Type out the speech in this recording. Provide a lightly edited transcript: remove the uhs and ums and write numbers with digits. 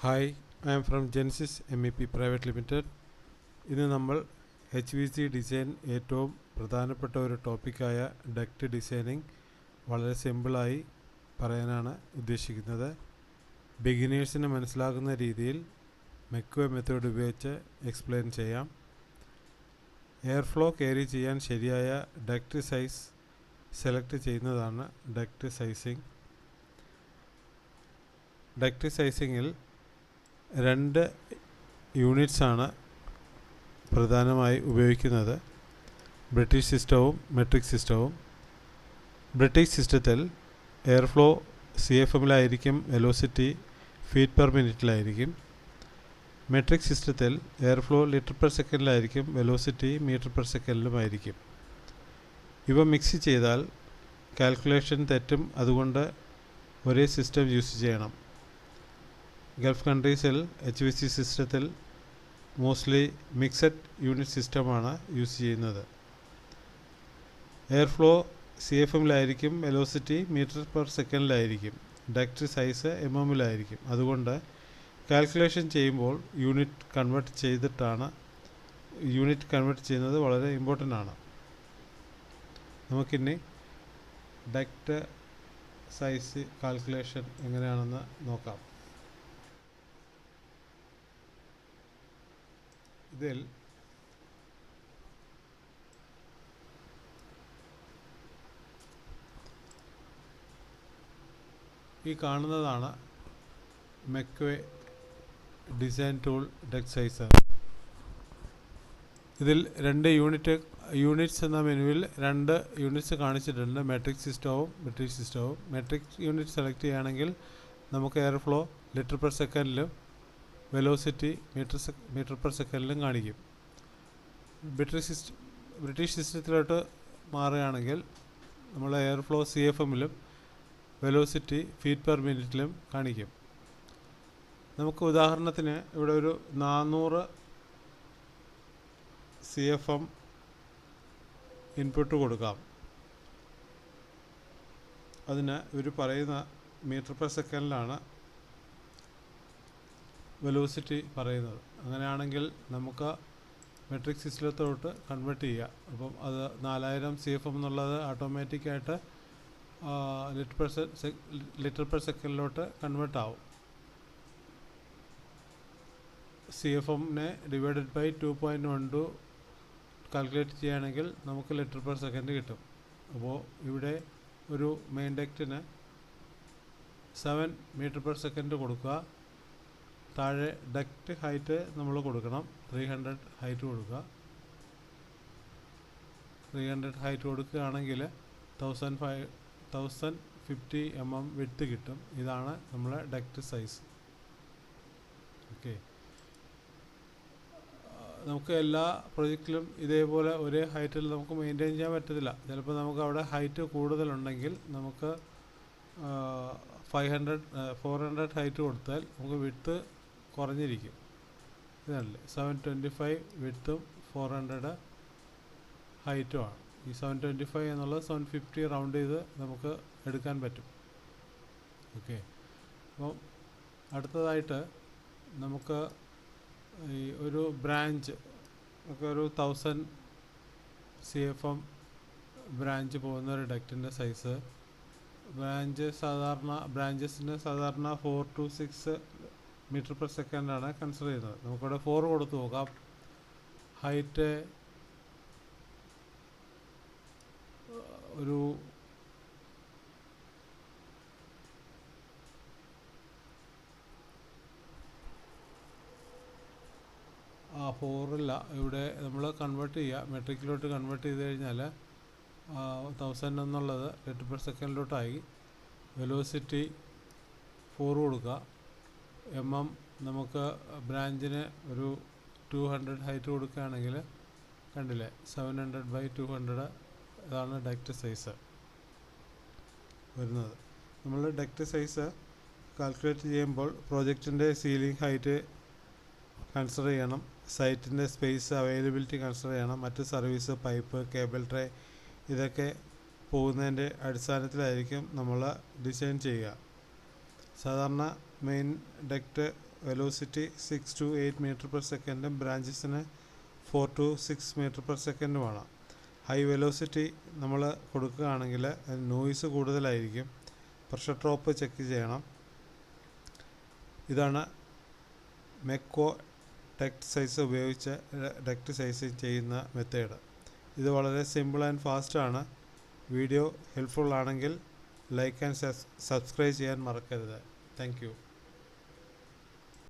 Hi, I am from Genesis MEP private limited. ഇന്ന് നമ്മൾ HVC design ഏറ്റവും പ്രധാനപ്പെട്ട ഒരു ടോപ്പിക്കായ ഡക്റ്റ് ഡിസൈനിങ് വളരെ സിമ്പിളായി പറയാനാണ് ഉദ്ദേശിക്കുന്നത്. ബിഗിനേഴ്സിന് മനസ്സിലാകുന്ന രീതിയിൽ മെക്വേ മെത്തേഡ് ഉപയോഗിച്ച് എക്സ്പ്ലെയിൻ ചെയ്യാം. എയർ ഫ്ലോ ക്യാരി ചെയ്യാൻ ശരിയായ ഡക്റ്റ് സൈസ് സെലക്ട് ചെയ്യുന്നതാണ് ഡക്റ്റ് സൈസിങ്. ഡക്റ്റ് സൈസിങ്ങിൽ രണ്ട് യൂണിറ്റ്സാണ് പ്രധാനമായി ഉപയോഗിക്കുന്നത്, ബ്രിട്ടീഷ് സിസ്റ്റവും മെട്രിക് സിസ്റ്റവും. ബ്രിട്ടീഷ് സിസ്റ്റത്തിൽ എയർ ഫ്ലോ CFMലായിരിക്കും, വെലോസിറ്റി ഫീറ്റ് പെർ മിനിറ്റിലായിരിക്കും. മെട്രിക് സിസ്റ്റത്തിൽ എയർ ഫ്ലോ ലിറ്റർ പെർ സെക്കൻഡിലായിരിക്കും, വെലോസിറ്റി മീറ്റർ പെർ സെക്കൻഡിലുമായിരിക്കും. ഇവ മിക്സ് ചെയ്താൽ കാൽക്കുലേഷൻ തെറ്റും, അതുകൊണ്ട് ഒരേ സിസ്റ്റം യൂസ് ചെയ്യണം. ഗൾഫ് കൺട്രീസിൽ HVC സിസ്റ്റത്തിൽ മോസ്റ്റ്ലി മിക്സഡ് യൂണിറ്റ് സിസ്റ്റമാണ് യൂസ് ചെയ്യുന്നത്. എയർ ഫ്ലോ CFMലായിരിക്കും, വെലോസിറ്റി മീറ്റർ പെർ സെക്കൻഡിലായിരിക്കും, ഡക്റ്റ് സൈസ് mmലായിരിക്കും. അതുകൊണ്ട് കാൽക്കുലേഷൻ ചെയ്യുമ്പോൾ യൂണിറ്റ് കൺവേർട്ട് ചെയ്യുന്നത് വളരെ ഇമ്പോർട്ടൻ്റ് ആണ്. നമുക്കിനി ഡക്റ്റ് സൈസ് കാൽക്കുലേഷൻ എങ്ങനെയാണെന്ന് നോക്കാം. ഇതിൽ ഈ കാണുന്നതാണ് മെക്വേ ഡിസൈൻ ടൂൾ ഡക്റ്റ് സൈസ്. ഇതിൽ യൂണിറ്റ്സ് എന്ന മെനുവിൽ രണ്ട് യൂണിറ്റ്സ് കാണിച്ചിട്ടുണ്ട്, മെട്രിക് സിസ്റ്റവും ബ്രിട്ടീഷ് സിസ്റ്റവും. മെട്രിക് യൂണിറ്റ് സെലക്ട് ചെയ്യുകയാണെങ്കിൽ നമുക്ക് എയർ ഫ്ലോ ലിറ്റർ പെർ സെക്കൻഡിലും വെലോസിറ്റി മീറ്റർ പെർ സെക്കൻഡിലും കാണിക്കും. ബ്രിട്ടീഷ് സിസ്റ്റത്തിലോട്ട് മാറുകയാണെങ്കിൽ നമ്മൾ എയർ ഫ്ലോ CFMലും വെലോസിറ്റി ഫീറ്റ് പെർ മിനിറ്റിലും കാണിക്കും. നമുക്ക് ഉദാഹരണത്തിന് ഇവിടെ ഒരു 400 CFM ഇൻപുട്ട് കൊടുക്കാം. അതിന് ഇവർ പറയുന്ന മീറ്റർ പെർ സെക്കൻഡിലാണ് വെലോസിറ്റി പറയുന്നത്. അങ്ങനെയാണെങ്കിൽ നമുക്ക് മെട്രിക് സിസ്റ്റത്തോട്ട് കൺവേർട്ട് ചെയ്യാം. അപ്പം അത് 4000 CFM എന്നുള്ളത് ഓട്ടോമാറ്റിക്കായിട്ട് ലിറ്റർ പെർ സെക്കൻഡിലോട്ട് കൺവേർട്ട് ആവും. CFMനെ ഡിവൈഡഡ് ബൈ 2.12 കാൽക്കുലേറ്റ് ചെയ്യുകയാണെങ്കിൽ നമുക്ക് ലിറ്റർ പെർ സെക്കൻഡ് കിട്ടും. അപ്പോൾ ഇവിടെ ഒരു മെയിൻ ഡക്റ്റിന് 7 മീറ്റർ പെർ സെക്കൻഡ് കൊടുക്കുക. താഴെ ഡക്റ്റ് ഹൈറ്റ് നമ്മൾ കൊടുക്കണം, 300 ഹൈറ്റ് കൊടുക്കുക. 300 ഹൈറ്റ് കൊടുക്കുകയാണെങ്കിൽ 1050 mm വിഡ്ത്ത് കിട്ടും. ഇതാണ് നമ്മളെ ഡക്റ്റ് സൈസ്. ഓക്കെ, നമുക്ക് എല്ലാ പ്രൊജക്റ്റിലും ഇതേപോലെ ഒരേ ഹൈറ്റിൽ നമുക്ക് മെയിൻറ്റെയിൻ ചെയ്യാൻ പറ്റത്തില്ല. ചിലപ്പോൾ നമുക്ക് അവിടെ ഹൈറ്റ് കൂടുതലുണ്ടെങ്കിൽ നമുക്ക് 400 ഹൈറ്റ് കൊടുത്താൽ നമുക്ക് വിഡ്ത്ത് കുറഞ്ഞിരിക്കും. ഇതല്ലേ 725 വിഡ്ത്തും 400 ഹൈറ്റുമാണ്. ഈ 725 എന്നുള്ളത് 750 റൗണ്ട് ചെയ്ത് നമുക്ക് എടുക്കാൻ പറ്റും. ഓക്കെ, അപ്പം അടുത്തതായിട്ട് നമുക്ക് ഈ ഒരു ബ്രാഞ്ച് ഒക്കെ ഒരു 1000 CFM ബ്രാഞ്ച് പോകുന്ന ഒരു ഡക്റ്റിൻ്റെ സൈസ്, ബ്രാഞ്ചസിന് സാധാരണ 4 to 6 മീറ്റർ പെർ സെക്കൻഡാണ് കൺസിഡർ ചെയ്യുന്നത്. നമുക്കിവിടെ 4 കൊടുത്ത് നോക്കാം. ഹൈറ്റ് ഒരു 4 ഇവിടെ നമ്മൾ കൺവേർട്ട് ചെയ്യുക, മെട്രിക്കിലോട്ട് കൺവേർട്ട് ചെയ്ത് കഴിഞ്ഞാൽ 1000 എന്നുള്ളത് ലിറ്റർ പെർ സെക്കൻഡിലോട്ടായി. വെലോസിറ്റി 4 കൊടുക്കുക. നമുക്ക് ബ്രാഞ്ചിന് ഒരു 200 ഹൈറ്റ് കൊടുക്കുകയാണെങ്കിൽ കണ്ടില്ലേ 700/200 ഇതാണ് ഡക്റ്റ് സൈസ് വരുന്നത്. നമ്മൾ ഡക്റ്റ് സൈസ് കാൽക്കുലേറ്റ് ചെയ്യുമ്പോൾ പ്രോജക്റ്റിൻ്റെ സീലിംഗ് ഹൈറ്റ് കൺസിഡർ ചെയ്യണം, സൈറ്റിൻ്റെ സ്പേസ് അവൈലബിലിറ്റി കൺസിഡർ ചെയ്യണം, മറ്റ് സർവീസ്, പൈപ്പ്, കേബിൾ ട്രേ ഇതൊക്കെ പോകുന്നതിൻ്റെ അടിസ്ഥാനത്തിലായിരിക്കും നമ്മൾ ഡിസൈൻ ചെയ്യുക. സാധാരണ main duct velocity 6 to 8 metre per സെക്കൻഡും ബ്രാഞ്ചസിന് 4 to 6 മീറ്റർ പെർ സെക്കൻഡുമാണ്. ഹൈ വെലോസിറ്റി നമ്മൾ കൊടുക്കുകയാണെങ്കിൽ നോയ്സ് കൂടുതലായിരിക്കും. പ്രഷർ ഡ്രോപ്പ് ചെക്ക് ചെയ്യണം. ഇതാണ് മെക്കോ ഡക്റ്റ് സൈസ് ഉപയോഗിച്ച് ഡക്റ്റ് സൈസ് ചെയ്യുന്ന മെത്തേഡ്. ഇത് വളരെ സിമ്പിൾ ആൻഡ് ഫാസ്റ്റാണ്. വീഡിയോ ഹെൽപ്ഫുൾ ആണെങ്കിൽ ലൈക്ക് ആൻഡ് സബ്സ്ക്രൈബ് ചെയ്യാൻ മറക്കരുത്. Thank U.